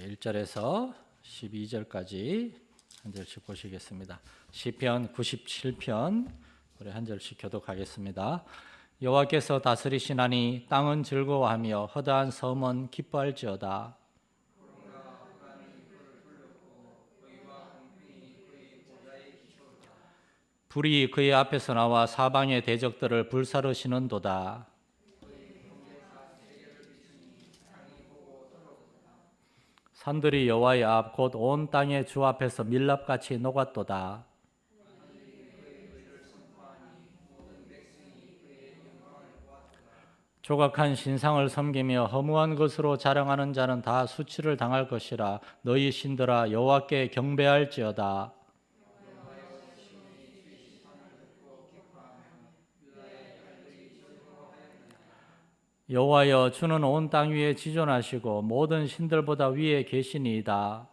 1절에서 12절까지 한 절씩 보시겠습니다. 시편 97편 우리 한 절씩 교독하겠습니다. 여호와께서 다스리시나니 땅은 즐거워하며 허다한 섬은 기뻐할지어다. 불이 그의 앞에서 나와 사방의 대적들을 불사르시는도다. 산들이 여호와의 앞 곧 온 땅의 주 앞에서 밀랍같이 녹았도다. 조각한 신상을 섬기며 허무한 것으로 자랑하는 자는 다 수치를 당할 것이라. 너희 신들아 여호와께 경배할지어다. 여호와여 주는 온 땅 위에 지존하시고 모든 신들보다 위에 계시니이다.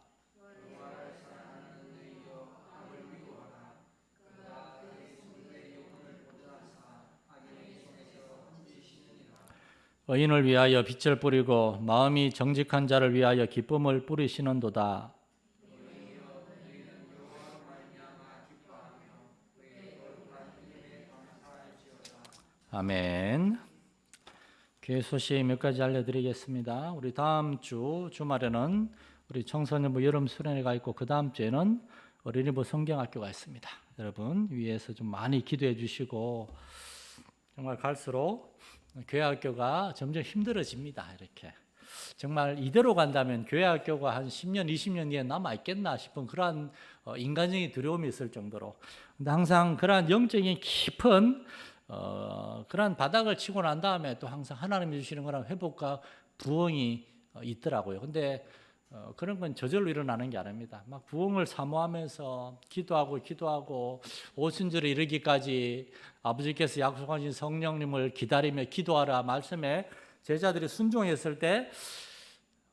의인을 위하여 빛을 뿌리고 마음이 정직한 자를 위하여 기쁨을 뿌리시는도다. 아멘. 교회 소식 몇 가지 알려드리겠습니다. 우리 다음 주 주말에는 우리 청소년부 여름 수련회가 있고 그 다음 주에는 어린이부 성경학교가 있습니다. 여러분 위에서 좀 많이 기도해 주시고 정말 갈수록 교회 학교가 점점 힘들어집니다. 이렇게 정말 이대로 간다면 교회 학교가 한 10년, 20년 뒤에 남아 있겠나 싶은 그러한 인간적인 두려움이 있을 정도로. 근데 항상 그러한 영적인 깊은 그런 바닥을 치고 난 다음에 또 항상 하나님이 주시는 그런 회복과 부흥이 있더라고요. 근데 그런 건 저절로 일어나는 게 아닙니다. 막 부흥을 사모하면서 기도하고 오순절에 이르기까지 아버지께서 약속하신 성령님을 기다리며 기도하라 말씀에 제자들이 순종했을 때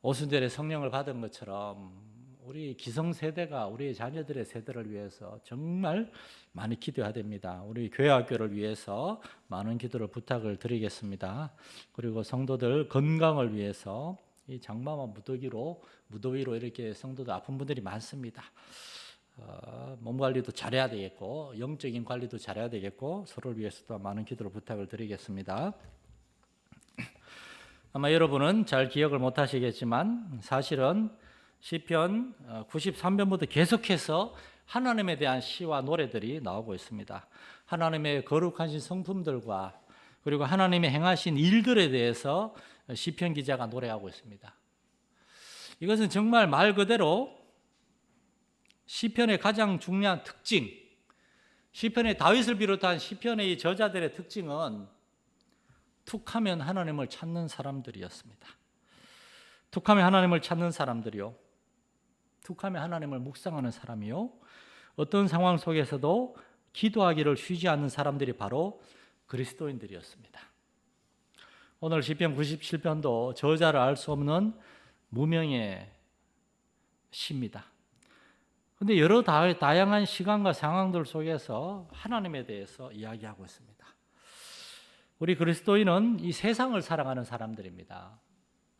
오순절에 성령을 받은 것처럼 우리 기성세대가 우리 자녀들의 세대를 위해서 정말 많이 기도해야 됩니다. 우리 교회학교를 위해서 많은 기도를 부탁을 드리겠습니다. 그리고 성도들 건강을 위해서 이 장마와 무더위로 이렇게 성도들 아픈 분들이 많습니다. 몸 관리도 잘해야 되겠고 영적인 관리도 잘해야 되겠고 서로를 위해서도 많은 기도를 부탁을 드리겠습니다. 아마 여러분은 잘 기억을 못 하시겠지만 사실은 시편 93편부터 계속해서 하나님에 대한 시와 노래들이 나오고 있습니다. 하나님의 거룩하신 성품들과 그리고 하나님의 행하신 일들에 대해서 시편 기자가 노래하고 있습니다. 이것은 정말 말 그대로 시편의 가장 중요한 특징, 시편의 다윗을 비롯한 시편의 이 저자들의 특징은 툭하면 하나님을 찾는 사람들이었습니다. 툭하면 하나님을 찾는 사람들이요. 툭하면 하나님을 묵상하는 사람이요. 어떤 상황 속에서도 기도하기를 쉬지 않는 사람들이 바로 그리스도인들이었습니다. 오늘 시편 97편도 저자를 알 수 없는 무명의 시입니다. 그런데 여러 다양한 시간과 상황들 속에서 하나님에 대해서 이야기하고 있습니다. 우리 그리스도인은 이 세상을 사랑하는 사람들입니다.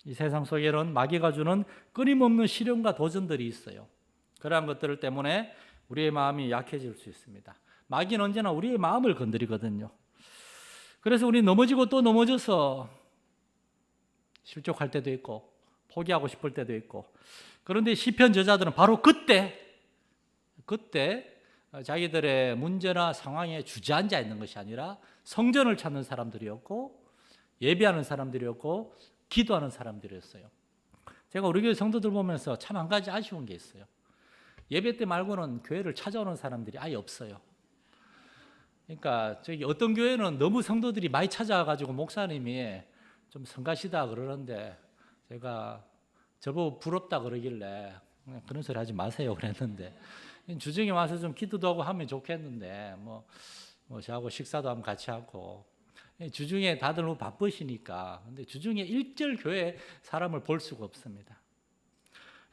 이 세상 속에는 마귀가 주는 끊임없는 시련과 도전들이 있어요. 그러한 것들 때문에 우리의 마음이 약해질 수 있습니다. 마귀는 언제나 우리의 마음을 건드리거든요. 그래서 우리 넘어지고 또 넘어져서 실족할 때도 있고 포기하고 싶을 때도 있고, 그런데 시편 저자들은 바로 그때 자기들의 문제나 상황에 주저앉아 있는 것이 아니라 성전을 찾는 사람들이었고 예배하는 사람들이었고 기도하는 사람들이었어요. 제가 우리 교회 성도들 보면서 참 한 가지 아쉬운 게 있어요. 예배 때 말고는 교회를 찾아오는 사람들이 아예 없어요. 그러니까 저기 어떤 교회는 너무 성도들이 많이 찾아와가지고 목사님이 좀 성가시다 그러는데 제가 저보고 부럽다 그러길래 그런 소리 하지 마세요 그랬는데, 주중에 와서 좀 기도도 하고 하면 좋겠는데 뭐 저하고 식사도 한번 같이 하고, 주중에 다들 너무 바쁘시니까. 근데 주중에 일절 교회 사람을 볼 수가 없습니다.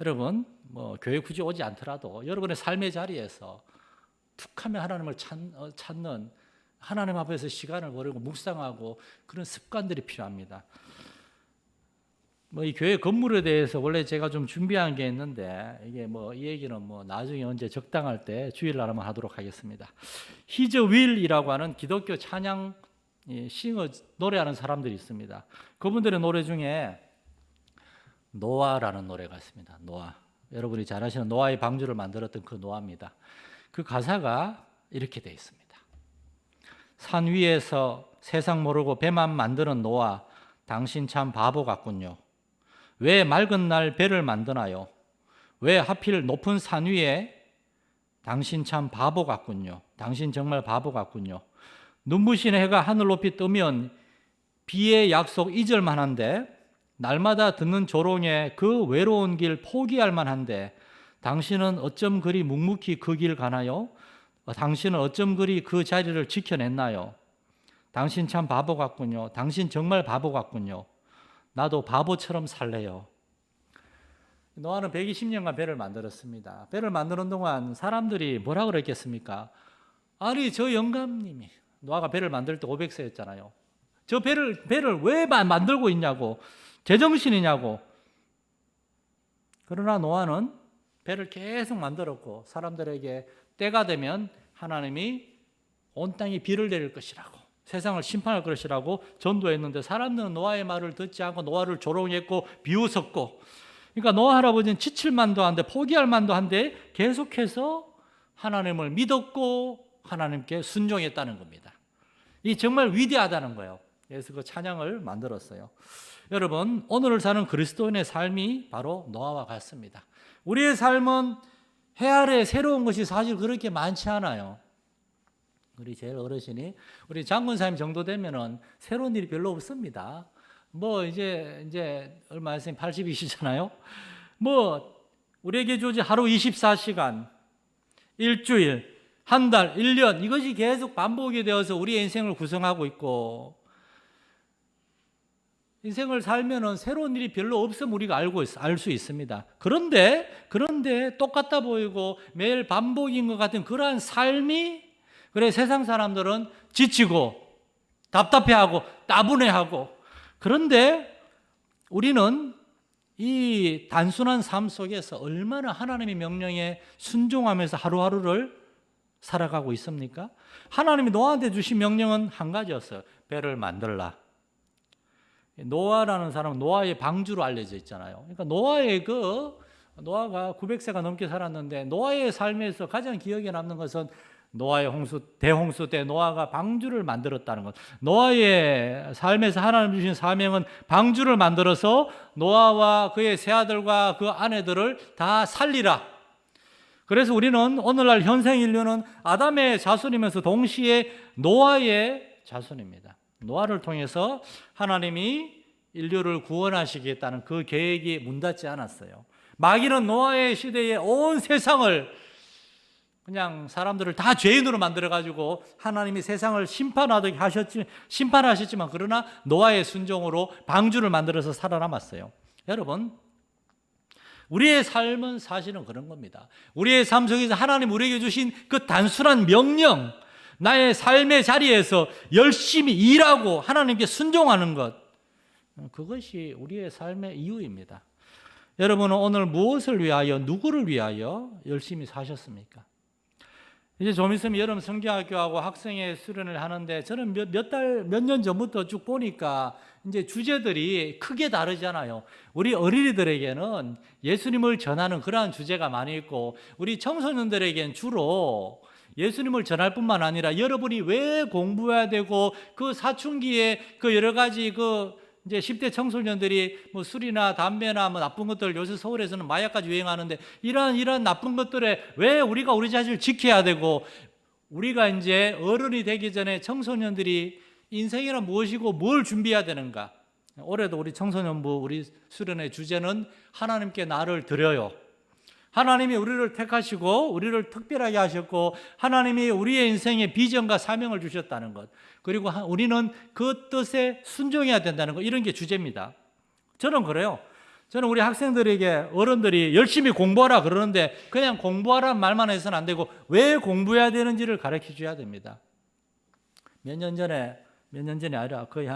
여러분 교회 굳이 오지 않더라도 여러분의 삶의 자리에서 툭하면 하나님을 찾는, 하나님 앞에서 시간을 보내고 묵상하고 그런 습관들이 필요합니다. 뭐 이 교회 건물에 대해서 원래 제가 좀 준비한 게 있는데 이게 뭐 이 얘기는 뭐 나중에 언제 적당할 때 주일날 한번 하도록 하겠습니다. 히즈 윌이라고 하는 기독교 찬양 싱어 노래하는 사람들이 있습니다. 그분들의 노래 중에 노아라는 노래가 있습니다. 노아. 여러분이 잘 아시는 노아의 방주를 만들었던 그 노아입니다. 그 가사가 이렇게 되어 있습니다. 산 위에서 세상 모르고 배만 만드는 노아, 당신 참 바보 같군요. 왜 맑은 날 배를 만드나요? 왜 하필 높은 산 위에? 당신 참 바보 같군요. 당신 정말 바보 같군요. 눈부신 해가 하늘 높이 뜨면 비의 약속 잊을 만한데, 날마다 듣는 조롱에 그 외로운 길 포기할 만한데, 당신은 어쩜 그리 묵묵히 그 길 가나요? 당신은 어쩜 그리 그 자리를 지켜냈나요? 당신 참 바보 같군요. 당신 정말 바보 같군요. 나도 바보처럼 살래요. 노아는 120년간 배를 만들었습니다. 배를 만드는 동안 사람들이 뭐라 그랬겠습니까? 아니 저 영감님이, 노아가 배를 만들 때 500세였잖아요. 저 배를 왜 만들고 있냐고, 제정신이냐고. 그러나 노아는 배를 계속 만들었고 사람들에게 때가 되면 하나님이 온 땅에 비를 내릴 것이라고, 세상을 심판할 것이라고 전도했는데 사람들은 노아의 말을 듣지 않고 노아를 조롱했고 비웃었고, 그러니까 노아 할아버지는 지칠 만도 한데 포기할 만도 한데 계속해서 하나님을 믿었고 하나님께 순종했다는 겁니다. 이 정말 위대하다는 거예요. 그래서 그 찬양을 만들었어요. 여러분, 오늘을 사는 그리스도인의 삶이 바로 노아와 같습니다. 우리의 삶은 해 아래 새로운 것이 사실 그렇게 많지 않아요. 우리 제일 어르신이, 우리 장군사님 정도 되면은 새로운 일이 별로 없습니다. 뭐 이제 얼마 있으면 80이시잖아요. 뭐 우리에게 주어진 하루 24시간, 일주일, 한 달, 1년, 이것이 계속 반복이 되어서 우리의 인생을 구성하고 있고, 인생을 살면은 새로운 일이 별로 없으면 우리가 알 수 있습니다. 그런데 똑같아 보이고 매일 반복인 것 같은 그러한 삶이, 그래 세상 사람들은 지치고 답답해하고 따분해하고, 그런데 우리는 이 단순한 삶 속에서 얼마나 하나님의 명령에 순종하면서 하루하루를 살아가고 있습니까? 하나님이 노아한테 주신 명령은 한 가지였어요. 배를 만들라. 노아라는 사람은 노아의 방주로 알려져 있잖아요. 그러니까 노아가 900세가 넘게 살았는데 노아의 삶에서 가장 기억에 남는 것은 노아의 대홍수 때 노아가 방주를 만들었다는 것. 노아의 삶에서 하나님 주신 사명은 방주를 만들어서 노아와 그의 세 아들과 그 아내들을 다 살리라. 그래서 우리는 오늘날 현생 인류는 아담의 자손이면서 동시에 노아의 자손입니다. 노아를 통해서 하나님이 인류를 구원하시겠다는 그 계획이 문닫지 않았어요. 마귀는 노아의 시대에 온 세상을, 그냥 사람들을 다 죄인으로 만들어가지고 하나님이 세상을 심판하셨지만 그러나 노아의 순종으로 방주를 만들어서 살아남았어요. 여러분, 우리의 삶은 사실은 그런 겁니다. 우리의 삶 속에서 하나님 우리에게 주신 그 단순한 명령, 나의 삶의 자리에서 열심히 일하고 하나님께 순종하는 것, 그것이 우리의 삶의 이유입니다. 여러분은 오늘 무엇을 위하여, 누구를 위하여 열심히 사셨습니까? 이제 좀 있으면 여름 성경학교하고 학생회 수련을 하는데, 저는 몇 년 전부터 쭉 보니까 이제 주제들이 크게 다르잖아요. 우리 어린이들에게는 예수님을 전하는 그러한 주제가 많이 있고, 우리 청소년들에게는 주로 예수님을 전할 뿐만 아니라 여러분이 왜 공부해야 되고, 그 사춘기에 그 여러 가지 이제 10대 청소년들이 뭐 술이나 담배나 뭐 나쁜 것들, 요새 서울에서는 마약까지 유행하는데, 이런 나쁜 것들에 왜 우리가 우리 자신을 지켜야 되고, 우리가 이제 어른이 되기 전에 청소년들이 인생이란 무엇이고 뭘 준비해야 되는가. 올해도 우리 청소년부 우리 수련의 주제는 하나님께 나를 드려요. 하나님이 우리를 택하시고 우리를 특별하게 하셨고 하나님이 우리의 인생에 비전과 사명을 주셨다는 것, 그리고 우리는 그 뜻에 순종해야 된다는 것, 이런 게 주제입니다. 저는 그래요. 저는 우리 학생들에게 어른들이 열심히 공부하라 그러는데 그냥 공부하라는 말만 해서는 안 되고 왜 공부해야 되는지를 가르쳐 줘야 됩니다. 몇 년 전에 아니라 거의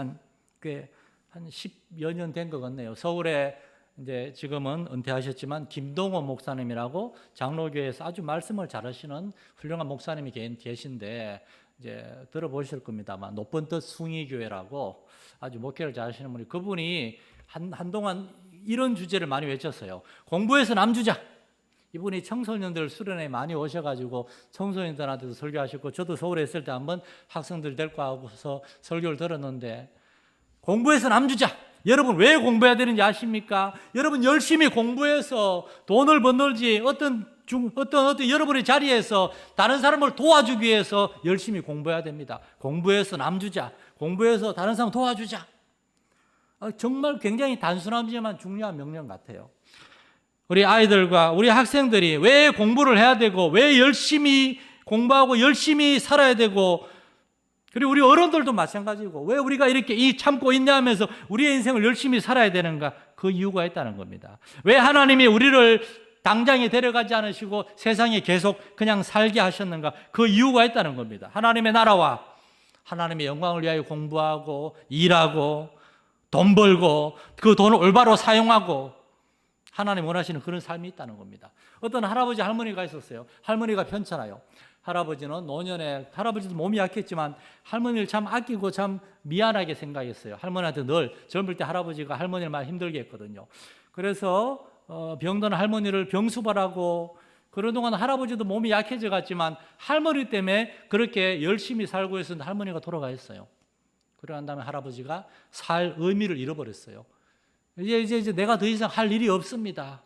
꽤 한 10여 년 된 것 같네요. 서울에 이제 지금은 은퇴하셨지만 김동호 목사님이라고 장로교회에서 아주 말씀을 잘하시는 훌륭한 목사님이 계신데 이제 들어보실 겁니다만 높은 뜻 숭의교회라고 아주 목회를 잘하시는 분이 그분이 한동안 이런 주제를 많이 외쳤어요. 공부해서 남주자. 이분이 청소년들 수련회 많이 오셔가지고 청소년들한테도 설교하셨고 저도 서울에 있을 때 한번 학생들 데리고 와서 설교를 들었는데 공부해서 남주자. 여러분 왜 공부해야 되는지 아십니까? 여러분 열심히 공부해서 돈을 벌지 어떤 여러분의 자리에서 다른 사람을 도와주기 위해서 열심히 공부해야 됩니다. 공부해서 남주자. 공부해서 다른 사람 도와주자. 정말 굉장히 단순하지만 중요한 명령 같아요. 우리 아이들과 우리 학생들이 왜 공부를 해야 되고 왜 열심히 공부하고 열심히 살아야 되고 그리고 우리 어른들도 마찬가지고 왜 우리가 이렇게 참고 인내하면서 우리의 인생을 열심히 살아야 되는가? 그 이유가 있다는 겁니다. 왜 하나님이 우리를 당장에 데려가지 않으시고 세상에 계속 그냥 살게 하셨는가? 그 이유가 있다는 겁니다. 하나님의 나라와 하나님의 영광을 위하여 공부하고 일하고 돈 벌고 그 돈을 올바로 사용하고 하나님 원하시는 그런 삶이 있다는 겁니다. 어떤 할아버지 할머니가 있었어요. 할머니가 편찮아요. 할아버지는 노년에 할아버지도 몸이 약했지만 할머니를 참 아끼고 참 미안하게 생각했어요. 할머니한테 늘 젊을 때 할아버지가 할머니를 많이 힘들게 했거든요. 그래서 병든 할머니를 병수발하고 그런 동안 할아버지도 몸이 약해져 갔지만 할머니 때문에 그렇게 열심히 살고 있었는데 할머니가 돌아가셨어요. 그러고 난 다음에 할아버지가 살 의미를 잃어버렸어요. 이제 내가 더 이상 할 일이 없습니다.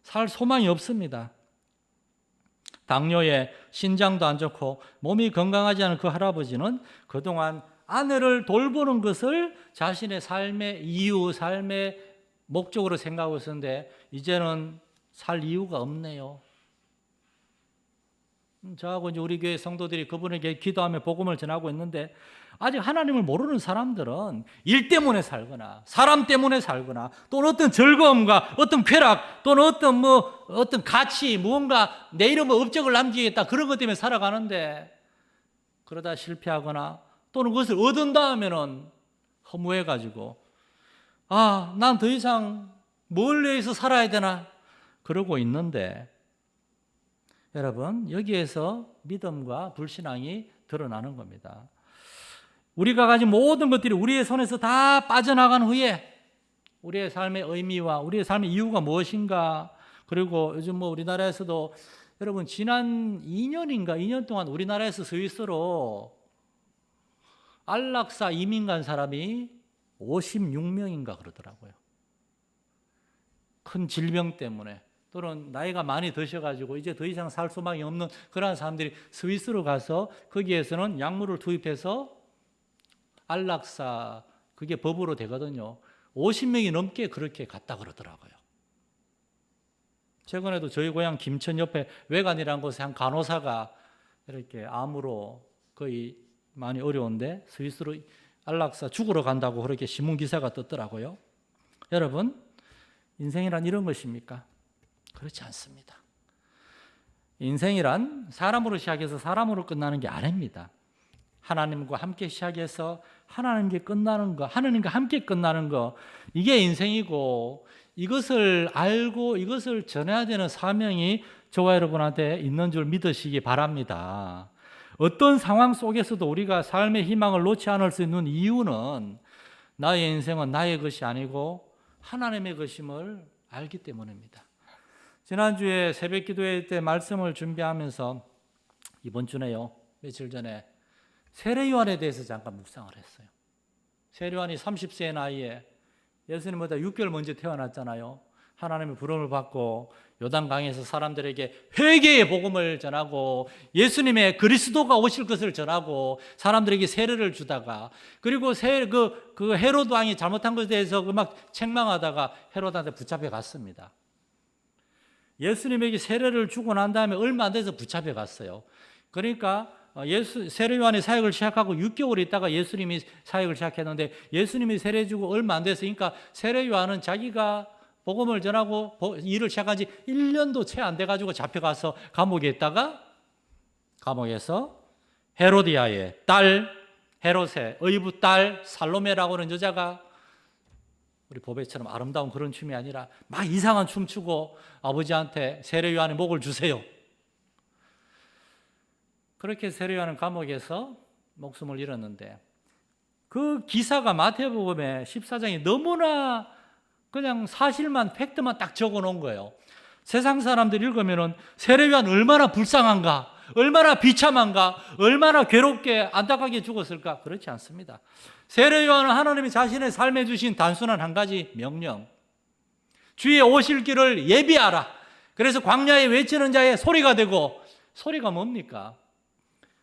살 소망이 없습니다. 당뇨에 신장도 안 좋고 몸이 건강하지 않은 그 할아버지는 그동안 아내를 돌보는 것을 자신의 삶의 이유, 삶의 목적으로 생각하고 있었는데 이제는 살 이유가 없네요. 저하고 이제 우리 교회 성도들이 그분에게 기도하며 복음을 전하고 있는데 아직 하나님을 모르는 사람들은 일 때문에 살거나 사람 때문에 살거나 또는 어떤 즐거움과 어떤 쾌락 또는 어떤 가치 무언가 내 이름의 업적을 남기겠다 그런 것 때문에 살아가는데 그러다 실패하거나 또는 그것을 얻은다 하면은 허무해가지고 난 더 이상 뭘 위해서 살아야 되나 그러고 있는데 여러분 여기에서 믿음과 불신앙이 드러나는 겁니다. 우리가 가진 모든 것들이 우리의 손에서 다 빠져나간 후에 우리의 삶의 의미와 우리의 삶의 이유가 무엇인가 그리고 요즘 우리나라에서도 여러분 지난 2년 동안 우리나라에서 스위스로 안락사 이민 간 사람이 56명인가 그러더라고요. 큰 질병 때문에 또는 나이가 많이 드셔가지고 이제 더 이상 살 소망이 없는 그런 사람들이 스위스로 가서 거기에서는 약물을 투입해서 안락사 그게 법으로 되거든요. 50명이 넘게 그렇게 갔다 그러더라고요. 최근에도 저희 고향 김천 옆에 외관이라는 곳에 한 간호사가 이렇게 암으로 거의 많이 어려운데 스위스로 안락사 죽으러 간다고 그렇게 신문 기사가 떴더라고요. 여러분 인생이란 이런 것입니까? 그렇지 않습니다. 인생이란 사람으로 시작해서 사람으로 끝나는 게 아닙니다. 하나님과 함께 시작해서 하나님께 끝나는 거, 하나님과 함께 끝나는 거 이게 인생이고 이것을 알고 이것을 전해야 되는 사명이 저와 여러분한테 있는 줄 믿으시기 바랍니다. 어떤 상황 속에서도 우리가 삶의 희망을 놓지 않을 수 있는 이유는 나의 인생은 나의 것이 아니고 하나님의 것임을 알기 때문입니다. 지난주에 새벽 기도회 때 말씀을 준비하면서 이번 주네요. 며칠 전에 세례 요한에 대해서 잠깐 묵상을 했어요. 세례 요한이 30세의 나이에 예수님보다 6개월 먼저 태어났잖아요. 하나님의 부름을 받고 요단강에서 사람들에게 회개의 복음을 전하고 예수님의 그리스도가 오실 것을 전하고 사람들에게 세례를 주다가 그리고 그 헤로드 왕이 잘못한 것에 대해서 막 책망하다가 헤로드한테 붙잡혀 갔습니다. 예수님에게 세례를 주고 난 다음에 얼마 안 돼서 붙잡혀 갔어요. 그러니까 세례 요한이 사역을 시작하고 6개월 있다가 예수님이 사역을 시작했는데 예수님이 세례 주고 얼마 안 됐으니까 세례 요한은 자기가 복음을 전하고 일을 시작한 지 1년도 채 안 돼가지고 잡혀가서 감옥에 있다가 감옥에서 헤로디아의 딸 헤롯의 의붓 딸 살로메라고 하는 여자가 우리 보배처럼 아름다운 그런 춤이 아니라 막 이상한 춤 추고 아버지한테 세례요한의 목을 주세요. 그렇게 세례요한은 감옥에서 목숨을 잃었는데 그 기사가 마태복음의 14장에 너무나 그냥 사실만 팩트만 딱 적어놓은 거예요. 세상 사람들 읽으면은 세례요한 얼마나 불쌍한가, 얼마나 비참한가, 얼마나 괴롭게 안타깝게 죽었을까? 그렇지 않습니다. 세례요한은 하나님이 자신의 삶에 주신 단순한 한 가지 명령, 주의 오실 길을 예비하라. 그래서 광야에 외치는 자의 소리가 되고, 소리가 뭡니까?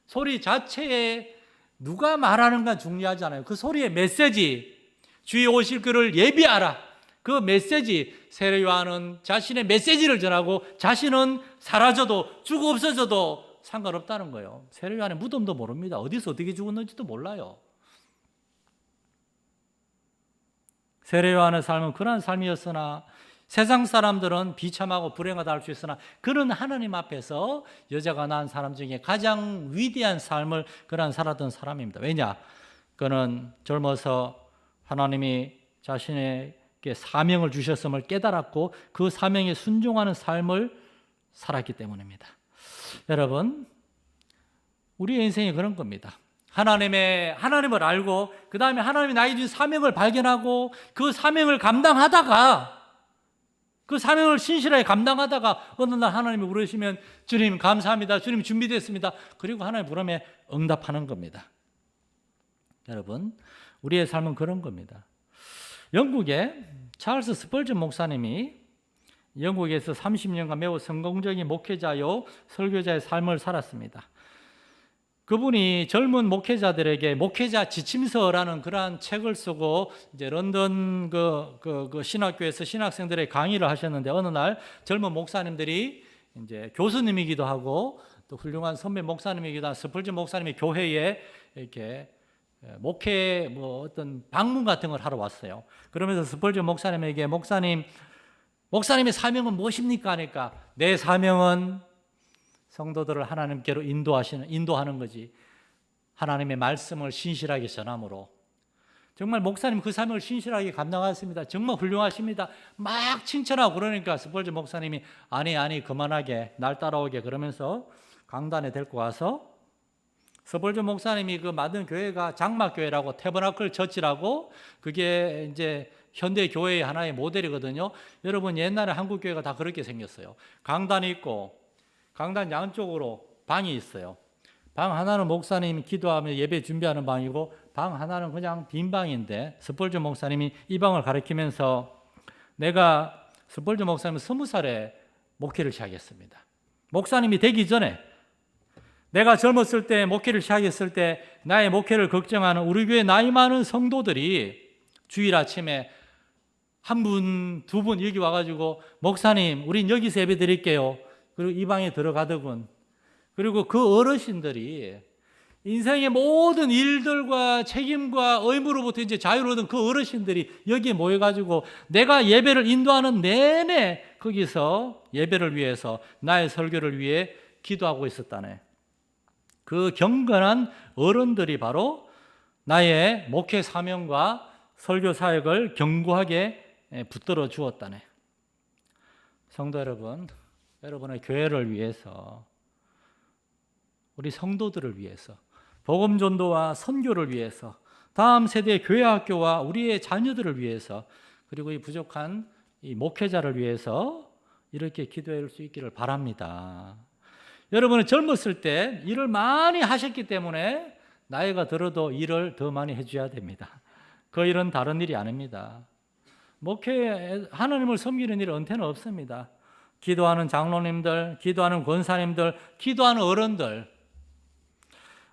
소리 자체에 누가 말하는가 중요하지 않아요. 그 소리의 메시지, 주의 오실 길을 예비하라. 그 메시지, 세례요한은 자신의 메시지를 전하고 자신은 사라져도 죽어 없어져도 상관없다는 거예요. 세례요한의 무덤도 모릅니다. 어디서 어떻게 죽었는지도 몰라요. 세례요한의 삶은 그러한 삶이었으나 세상 사람들은 비참하고 불행하다 할 수 있으나 그는 하나님 앞에서 여자가 낳은 사람 중에 가장 위대한 삶을 그런 살았던 사람입니다. 왜냐? 그는 젊어서 하나님이 자신에게 사명을 주셨음을 깨달았고 그 사명에 순종하는 삶을 살았기 때문입니다. 여러분, 우리의 인생이 그런 겁니다. 하나님을 알고 그 다음에 하나님이 나에게 준 사명을 발견하고 그 사명을 감당하다가 그 사명을 신실하게 감당하다가 어느 날 하나님이 부르시면 주님 감사합니다. 주님 준비됐습니다. 그리고 하나님의 부름에 응답하는 겁니다. 여러분, 우리의 삶은 그런 겁니다. 영국의 찰스 스펄전 목사님이 영국에서 30년간 매우 성공적인 목회자요 설교자의 삶을 살았습니다. 그분이 젊은 목회자들에게 목회자 지침서라는 그러한 책을 쓰고 이제 런던 그 신학교에서 신학생들의 강의를 하셨는데 어느 날 젊은 목사님들이 이제 교수님이기도 하고 또 훌륭한 선배 목사님이기도 한 스펄전 목사님이 교회에 이렇게 목회 어떤 방문 같은 걸 하러 왔어요. 그러면서 스펄전 목사님에게 목사님의 사명은 무엇입니까? 하니까 내 사명은 성도들을 하나님께로 인도하는 거지. 하나님의 말씀을 신실하게 전함으로. 정말 목사님 그 사명을 신실하게 감당하셨습니다. 정말 훌륭하십니다. 막 칭찬하고 그러니까 스펄전 목사님이 아니 그만하게 날 따라오게 그러면서 강단에 데리고 와서 스펄전 목사님이 그 만든 교회가 장막교회라고 태버나클 처치라고 그게 이제 현대 교회의 하나의 모델이거든요. 여러분 옛날에 한국 교회가 다 그렇게 생겼어요. 강단이 있고 강단 양쪽으로 방이 있어요. 방 하나는 목사님이 기도하며 예배 준비하는 방이고 방 하나는 그냥 빈 방인데 스펄전 목사님이 이 방을 가리키면서 내가 스펄전 목사님은 20살에 목회를 시작했습니다. 목사님이 되기 전에 내가 젊었을 때 목회를 시작했을 때 나의 목회를 걱정하는 우리 교회 나이 많은 성도들이 주일 아침에 한 분, 두 분 여기 와가지고 목사님 우린 여기서 예배 드릴게요. 그리고 이 방에 들어가더군. 그리고 그 어르신들이 인생의 모든 일들과 책임과 의무로부터 이제 자유를 얻은 그 어르신들이 여기에 모여가지고 내가 예배를 인도하는 내내 거기서 예배를 위해서 나의 설교를 위해 기도하고 있었다네. 그 경건한 어른들이 바로 나의 목회 사명과 설교 사역을 견고하게 붙들어 주었다네. 성도 여러분, 여러분의 교회를 위해서, 우리 성도들을 위해서, 복음 전도와 선교를 위해서, 다음 세대의 교회 학교와 우리의 자녀들을 위해서, 그리고 이 부족한 이 목회자를 위해서 이렇게 기도할 수 있기를 바랍니다. 여러분은 젊었을 때 일을 많이 하셨기 때문에 나이가 들어도 일을 더 많이 해줘야 됩니다. 그 일은 다른 일이 아닙니다. 목회, 하나님을 섬기는 일은 은퇴는 없습니다. 기도하는 장로님들, 기도하는 권사님들, 기도하는 어른들,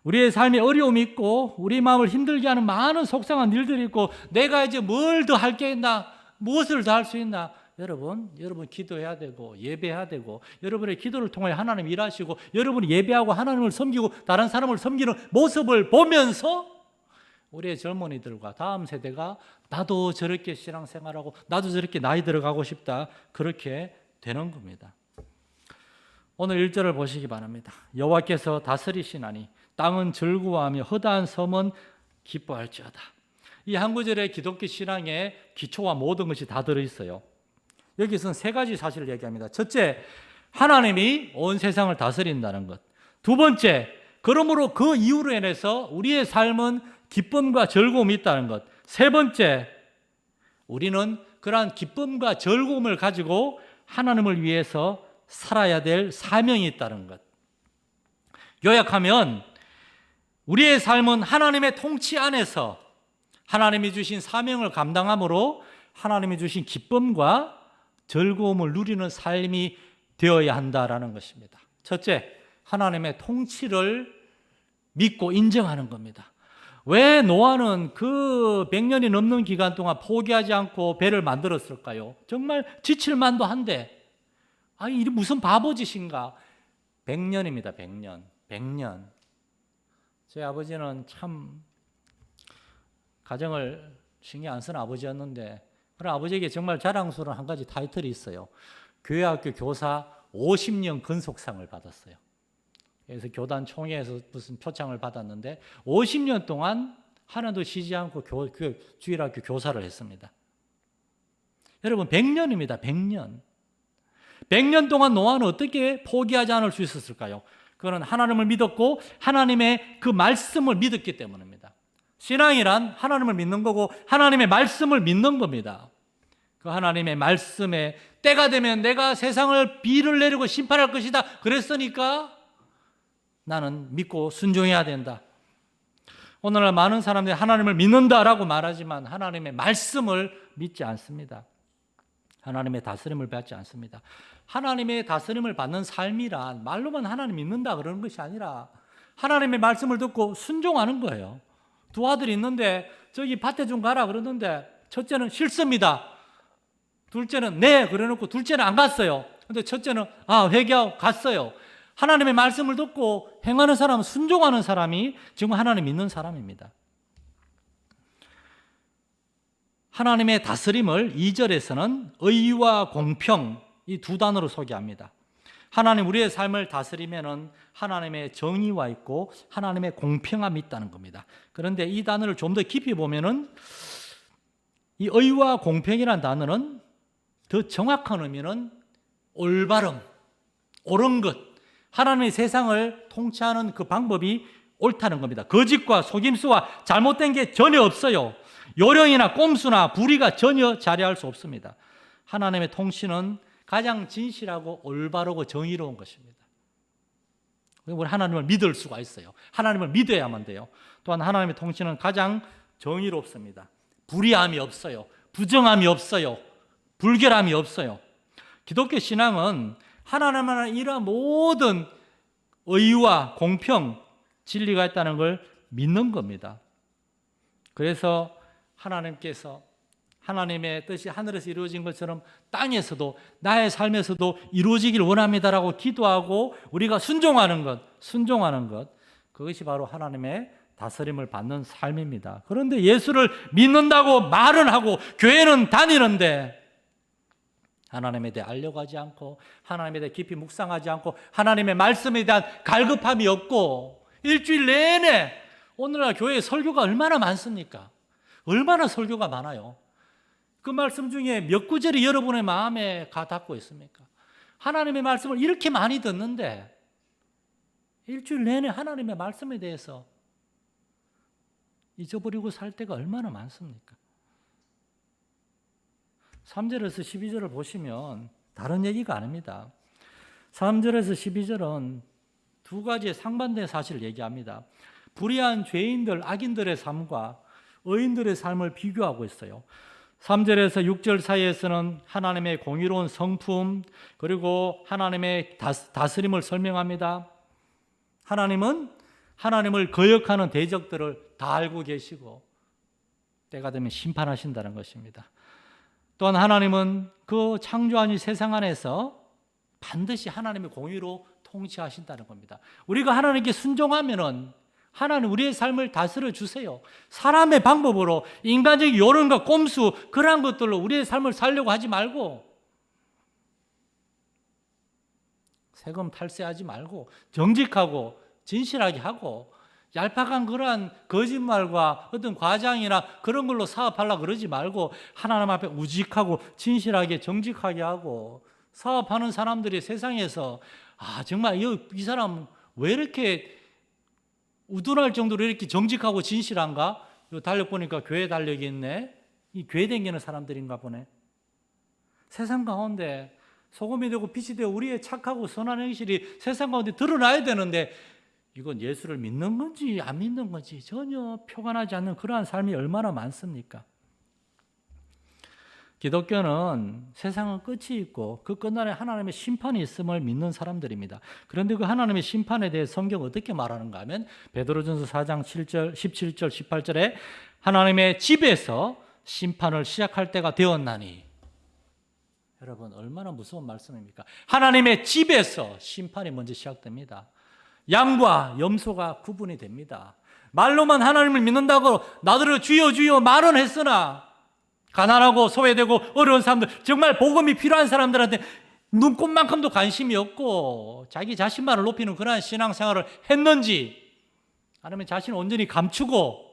우리의 삶에 어려움이 있고 우리 마음을 힘들게 하는 많은 속상한 일들이 있고 내가 이제 뭘 더 할 게 있나, 무엇을 더 할 수 있나. 여러분 기도해야 되고 예배해야 되고 여러분의 기도를 통해 하나님 일하시고 여러분이 예배하고 하나님을 섬기고 다른 사람을 섬기는 모습을 보면서 우리의 젊은이들과 다음 세대가 나도 저렇게 신앙생활하고 나도 저렇게 나이 들어가고 싶다, 그렇게 되는 겁니다. 오늘 1절을 보시기 바랍니다. 여호와께서 다스리시나니 땅은 즐거워하며 허다한 섬은 기뻐할지어다. 이 한 구절에 기독교 신앙의 기초와 모든 것이 다 들어있어요. 여기서는 세 가지 사실을 얘기합니다. 첫째, 하나님이 온 세상을 다스린다는 것. 두 번째, 그러므로 그 이유로 인해서 우리의 삶은 기쁨과 즐거움이 있다는 것. 세 번째, 우리는 그러한 기쁨과 즐거움을 가지고 하나님을 위해서 살아야 될 사명이 있다는 것. 요약하면 우리의 삶은 하나님의 통치 안에서 하나님이 주신 사명을 감당함으로 하나님이 주신 기쁨과 즐거움을 누리는 삶이 되어야 한다라는 것입니다. 첫째, 하나님의 통치를 믿고 인정하는 겁니다. 왜 노아는 그 100년이 넘는 기간 동안 포기하지 않고 배를 만들었을까요? 정말 지칠 만도 한데, 이게 무슨 바보짓인가? 100년입니다. 100년. 제 아버지는 참 가정을 신경 안 쓰는 아버지였는데, 그런 아버지에게 정말 자랑스러운 한 가지 타이틀이 있어요. 교회학교 교사 50년 근속상을 받았어요. 그래서 교단 총회에서 무슨 표창을 받았는데 50년 동안 하나도 쉬지 않고 주일학교 교사를 했습니다. 여러분, 100년입니다. 100년. 100년 동안 노아는 어떻게 포기하지 않을 수 있었을까요? 그거는 하나님을 믿었고 하나님의 그 말씀을 믿었기 때문입니다. 신앙이란 하나님을 믿는 거고 하나님의 말씀을 믿는 겁니다. 그 하나님의 말씀에 때가 되면 내가 세상을 비를 내리고 심판할 것이다 그랬으니까 나는 믿고 순종해야 된다. 오늘날 많은 사람들이 하나님을 믿는다라고 말하지만 하나님의 말씀을 믿지 않습니다. 하나님의 다스림을 받지 않습니다. 하나님의 다스림을 받는 삶이란 말로만 하나님 믿는다 그러는 것이 아니라 하나님의 말씀을 듣고 순종하는 거예요. 두 아들이 있는데 저기 밭에 좀 가라 그러는데 첫째는 싫습니다. 둘째는 네 그래놓고 둘째는 안 갔어요. 근데 첫째는 회개하고 갔어요. 하나님의 말씀을 듣고 행하는 사람은 순종하는 사람이 지금 하나님 믿는 사람입니다. 하나님의 다스림을 2절에서는 의와 공평 이 두 단어로 소개합니다. 하나님 우리의 삶을 다스리면은 하나님의 정의와 있고 하나님의 공평함이 있다는 겁니다. 그런데 이 단어를 좀 더 깊이 보면은 이 의와 공평이라는 단어는 더 정확한 의미는 올바름, 옳은 것, 하나님의 세상을 통치하는 그 방법이 옳다는 겁니다. 거짓과 속임수와 잘못된 게 전혀 없어요. 요령이나 꼼수나 불의가 전혀 자리할 수 없습니다. 하나님의 통치는 가장 진실하고 올바르고 정의로운 것입니다. 우리 하나님을 믿을 수가 있어요. 하나님을 믿어야만 돼요. 또한 하나님의 통치는 가장 정의롭습니다. 불의함이 없어요. 부정함이 없어요. 불결함이 없어요. 기독교 신앙은 하나님만의 이러한 모든 의와 공평, 진리가 있다는 걸 믿는 겁니다. 그래서 하나님께서 하나님의 뜻이 하늘에서 이루어진 것처럼 땅에서도 나의 삶에서도 이루어지길 원합니다라고 기도하고 우리가 순종하는 것, 그것이 바로 하나님의 다스림을 받는 삶입니다. 그런데 예수를 믿는다고 말은 하고 교회는 다니는데 하나님에 대해 알려가지 않고 하나님에 대해 깊이 묵상하지 않고 하나님의 말씀에 대한 갈급함이 없고 일주일 내내 오늘날 교회에 설교가 얼마나 많습니까? 얼마나 설교가 많아요. 그 말씀 중에 몇 구절이 여러분의 마음에 가닿고 있습니까? 하나님의 말씀을 이렇게 많이 듣는데 일주일 내내 하나님의 말씀에 대해서 잊어버리고 살 때가 얼마나 많습니까? 3절에서 12절을 보시면 다른 얘기가 아닙니다. 3절에서 12절은 두 가지의 상반된 사실을 얘기합니다. 불의한 죄인들, 악인들의 삶과 의인들의 삶을 비교하고 있어요. 3절에서 6절 사이에서는 하나님의 공의로운 성품 그리고 하나님의 다스림을 설명합니다. 하나님은 하나님을 거역하는 대적들을 다 알고 계시고 때가 되면 심판하신다는 것입니다. 또한 하나님은 그 창조한 이 세상 안에서 반드시 하나님의 공의로 통치하신다는 겁니다. 우리가 하나님께 순종하면은 하나님 우리의 삶을 다스려 주세요. 사람의 방법으로 인간적인 요령과 꼼수 그러한 것들로 우리의 삶을 살려고 하지 말고 세금 탈세하지 말고 정직하고 진실하게 하고 얄팍한 그러한 거짓말과 어떤 과장이나 그런 걸로 사업하려고 그러지 말고 하나님 앞에 우직하고 진실하게 정직하게 하고 사업하는 사람들이 세상에서 정말 이 사람 왜 이렇게 우둔할 정도로 이렇게 정직하고 진실한가? 이 달력 보니까 교회 달력이 있네. 이 교회 다니는 사람들인가 보네. 세상 가운데 소금이 되고 빛이 되고 우리의 착하고 선한 행실이 세상 가운데 드러나야 되는데 이건 예수를 믿는 건지 안 믿는 건지 전혀 표가 나지 않는 그러한 삶이 얼마나 많습니까? 기독교는 세상은 끝이 있고 그 끝날에 하나님의 심판이 있음을 믿는 사람들입니다. 그런데 그 하나님의 심판에 대해 성경은 어떻게 말하는가 하면 베드로전서 4장 7절, 17절, 18절에 하나님의 집에서 심판을 시작할 때가 되었나니, 여러분 얼마나 무서운 말씀입니까? 하나님의 집에서 심판이 먼저 시작됩니다. 양과 염소가 구분이 됩니다. 말로만 하나님을 믿는다고 나더러 주여 주여 말은 했으나 가난하고 소외되고 어려운 사람들, 정말 복음이 필요한 사람들한테 눈꼽만큼도 관심이 없고 자기 자신만을 높이는 그러한 신앙생활을 했는지, 아니면 자신을 온전히 감추고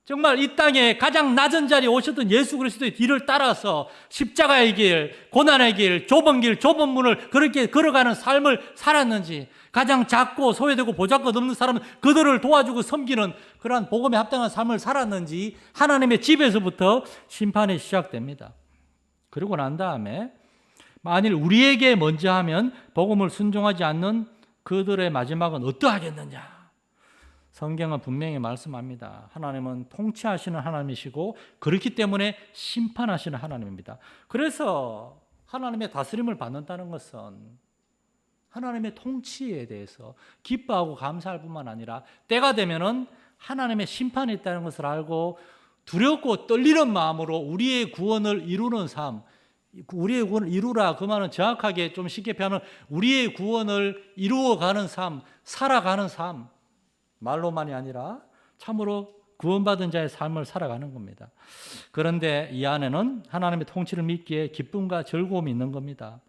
정말 이 땅에 가장 낮은 자리에 오셨던 예수 그리스도의 뒤를 따라서 십자가의 길, 고난의 길, 좁은 문을 그렇게 걸어가는 삶을 살았는지, 가장 작고 소외되고 보잘것 없는 사람은 그들을 도와주고 섬기는 그러한 복음에 합당한 삶을 살았는지, 하나님의 집에서부터 심판이 시작됩니다. 그러고 난 다음에 만일 우리에게 먼저 하면 복음을 순종하지 않는 그들의 마지막은 어떠하겠느냐? 성경은 분명히 말씀합니다. 하나님은 통치하시는 하나님이시고 그렇기 때문에 심판하시는 하나님입니다. 그래서 하나님의 다스림을 받는다는 것은 하나님의 통치에 대해서 기뻐하고 감사할 뿐만 아니라 때가 되면은 하나님의 심판이 있다는 것을 알고 두렵고 떨리는 마음으로 우리의 구원을 이루는 삶, 우리의 구원을 이루라, 그 말은 정확하게 좀 쉽게 표현하면 우리의 구원을 이루어가는 삶, 살아가는 삶, 말로만이 아니라 참으로 구원받은 자의 삶을 살아가는 겁니다. 그런데 이 안에는 하나님의 통치를 믿기에 기쁨과 즐거움이 있는 겁니다.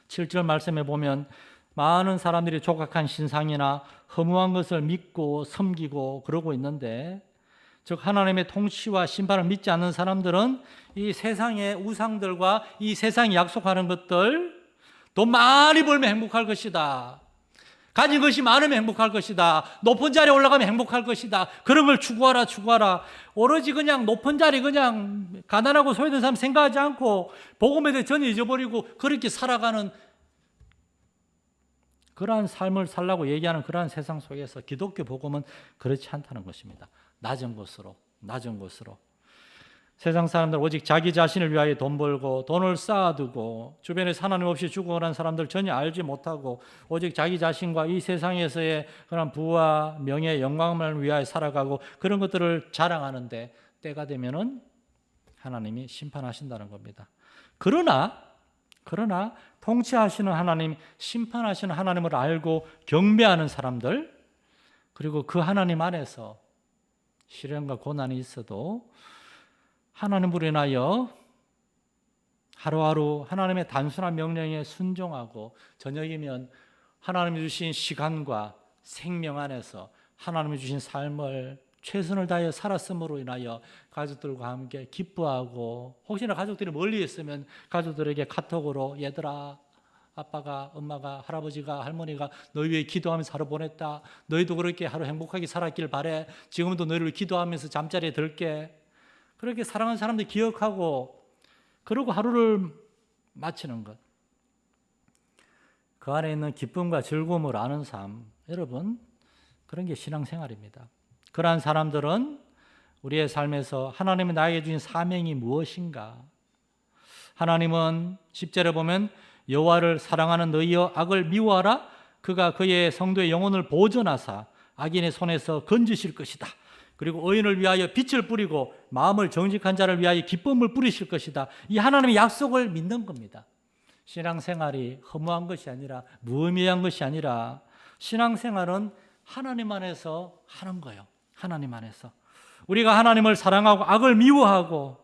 7절 말씀에 보면 많은 사람들이 조각한 신상이나 허무한 것을 믿고 섬기고 그러고 있는데, 즉 하나님의 통치와 심판을 믿지 않는 사람들은 이 세상의 우상들과 이 세상이 약속하는 것들, 돈 많이 벌면 행복할 것이다, 가진 것이 많으면 행복할 것이다, 높은 자리에 올라가면 행복할 것이다, 그런 걸 추구하라. 오로지 그냥 높은 자리, 그냥 가난하고 소외된 사람 생각하지 않고 복음에 대해 전혀 잊어버리고 그렇게 살아가는 그러한 삶을 살라고 얘기하는 그러한 세상 속에서 기독교 복음은 그렇지 않다는 것입니다. 낮은 곳으로 세상 사람들 오직 자기 자신을 위하여 돈 벌고 돈을 쌓아두고 주변에서 하나님 없이 죽어가는 사람들 전혀 알지 못하고 오직 자기 자신과 이 세상에서의 그런 부와 명예, 영광을 위하여 살아가고 그런 것들을 자랑하는데 때가 되면은 하나님이 심판하신다는 겁니다. 그러나 통치하시는 하나님, 심판하시는 하나님을 알고 경배하는 사람들, 그리고 그 하나님 안에서 시련과 고난이 있어도 하나님으로 인하여 하루하루 하나님의 단순한 명령에 순종하고 저녁이면 하나님이 주신 시간과 생명 안에서 하나님이 주신 삶을 최선을 다해 살았음으로 인하여 가족들과 함께 기뻐하고, 혹시나 가족들이 멀리 있으면 가족들에게 카톡으로 얘들아, 아빠가, 엄마가, 할아버지가, 할머니가 너희 위해 기도하면서 하루 보냈다, 너희도 그렇게 하루 행복하게 살았길 바래, 지금도 너희를 기도하면서 잠자리에 들게, 그렇게 사랑하는 사람들 기억하고 그러고 하루를 마치는 것, 그 안에 있는 기쁨과 즐거움을 아는 삶, 여러분 그런 게 신앙생활입니다. 그러한 사람들은 우리의 삶에서 하나님이 나에게 주신 사명이 무엇인가? 하나님은 10절에 보면 여호와를 사랑하는 너희여 악을 미워하라, 그가 그의 성도의 영혼을 보존하사 악인의 손에서 건지실 것이다. 그리고 의인을 위하여 빛을 뿌리고 마음을 정직한 자를 위하여 기쁨을 뿌리실 것이다. 이 하나님의 약속을 믿는 겁니다. 신앙생활이 허무한 것이 아니라, 무의미한 것이 아니라, 신앙생활은 하나님 안에서 하는 거예요. 하나님 안에서 우리가 하나님을 사랑하고 악을 미워하고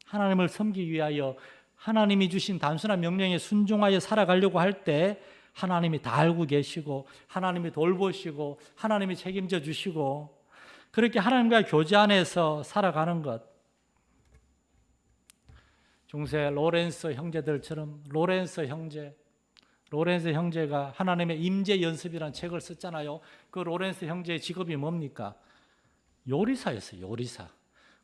하나님을 섬기기 위하여 하나님이 주신 단순한 명령에 순종하여 살아가려고 할 때 하나님이 다 알고 계시고 하나님이 돌보시고 하나님이 책임져 주시고 그렇게 하나님과 교제 안에서 살아가는 것. 중세 로렌스 형제들처럼 로렌스 형제가 하나님의 임재 연습이라는 책을 썼잖아요. 그 로렌스 형제의 직업이 뭡니까? 요리사였어요. 요리사.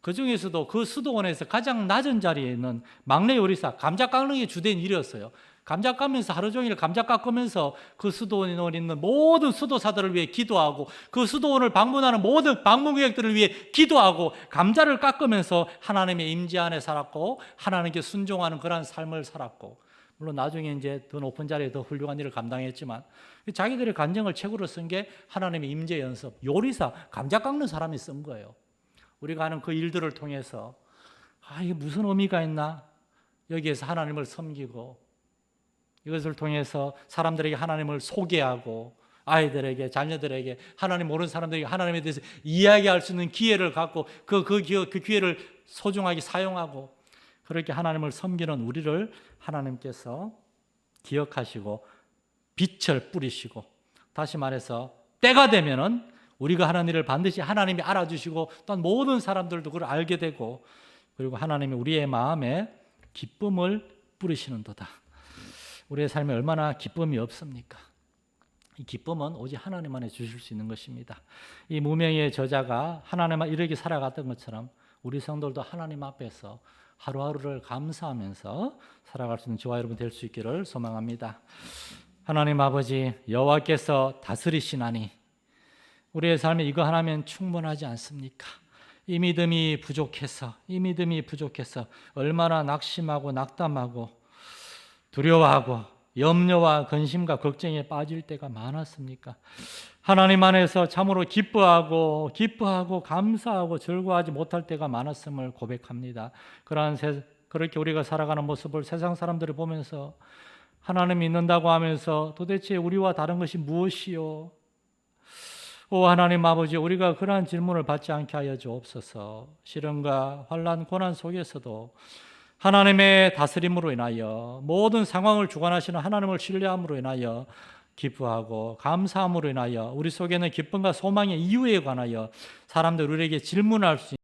그 중에서도 그 수도원에서 가장 낮은 자리에 있는 막내 요리사, 감자 깎는 게 주된 일이었어요. 감자 깎면서 하루 종일 감자 깎으면서 그 수도원에 있는 모든 수도사들을 위해 기도하고 그 수도원을 방문하는 모든 방문객들을 위해 기도하고 감자를 깎으면서 하나님의 임재 안에 살았고 하나님께 순종하는 그러한 삶을 살았고 물론 나중에 이제 더 높은 자리에 더 훌륭한 일을 감당했지만 자기들의 간증을 책으로 쓴 게 하나님의 임재 연습, 요리사, 감자 깎는 사람이 쓴 거예요. 우리가 하는 그 일들을 통해서 이게 무슨 의미가 있나? 여기에서 하나님을 섬기고 이것을 통해서 사람들에게 하나님을 소개하고 아이들에게 자녀들에게 하나님 모르는 사람들에게 하나님에 대해서 이야기할 수 있는 기회를 갖고 그 기회를 소중하게 사용하고 그렇게 하나님을 섬기는 우리를 하나님께서 기억하시고 빛을 뿌리시고 다시 말해서 때가 되면은 우리가 하는 일을 반드시 하나님이 알아주시고 또한 모든 사람들도 그걸 알게 되고 그리고 하나님이 우리의 마음에 기쁨을 뿌리시는도다. 우리의 삶에 얼마나 기쁨이 없습니까? 이 기쁨은 오직 하나님만에 주실 수 있는 것입니다. 이 무명의 저자가 하나님만 이렇게 살아갔던 것처럼 우리 성도들도 하나님 앞에서 하루하루를 감사하면서 살아갈 수 있는 저와 여러분 될 수 있기를 소망합니다. 하나님 아버지 여호와께서 다스리시나니 우리의 삶에 이거 하나면 충분하지 않습니까? 이 믿음이 부족해서 얼마나 낙심하고 낙담하고 두려워하고 염려와 근심과 걱정에 빠질 때가 많았습니까? 하나님 안에서 참으로 기뻐하고 감사하고 즐거워하지 못할 때가 많았음을 고백합니다. 그렇게 우리가 살아가는 모습을 세상 사람들이 보면서 하나님 믿는다고 하면서 도대체 우리와 다른 것이 무엇이요? 오 하나님 아버지 우리가 그러한 질문을 받지 않게 하여 주옵소서. 시련과 환난 고난 속에서도 하나님의 다스림으로 인하여 모든 상황을 주관하시는 하나님을 신뢰함으로 인하여 기뻐하고 감사함으로 인하여 우리 속에는 기쁨과 소망의 이유에 관하여 사람들 우리에게 질문할 수 있는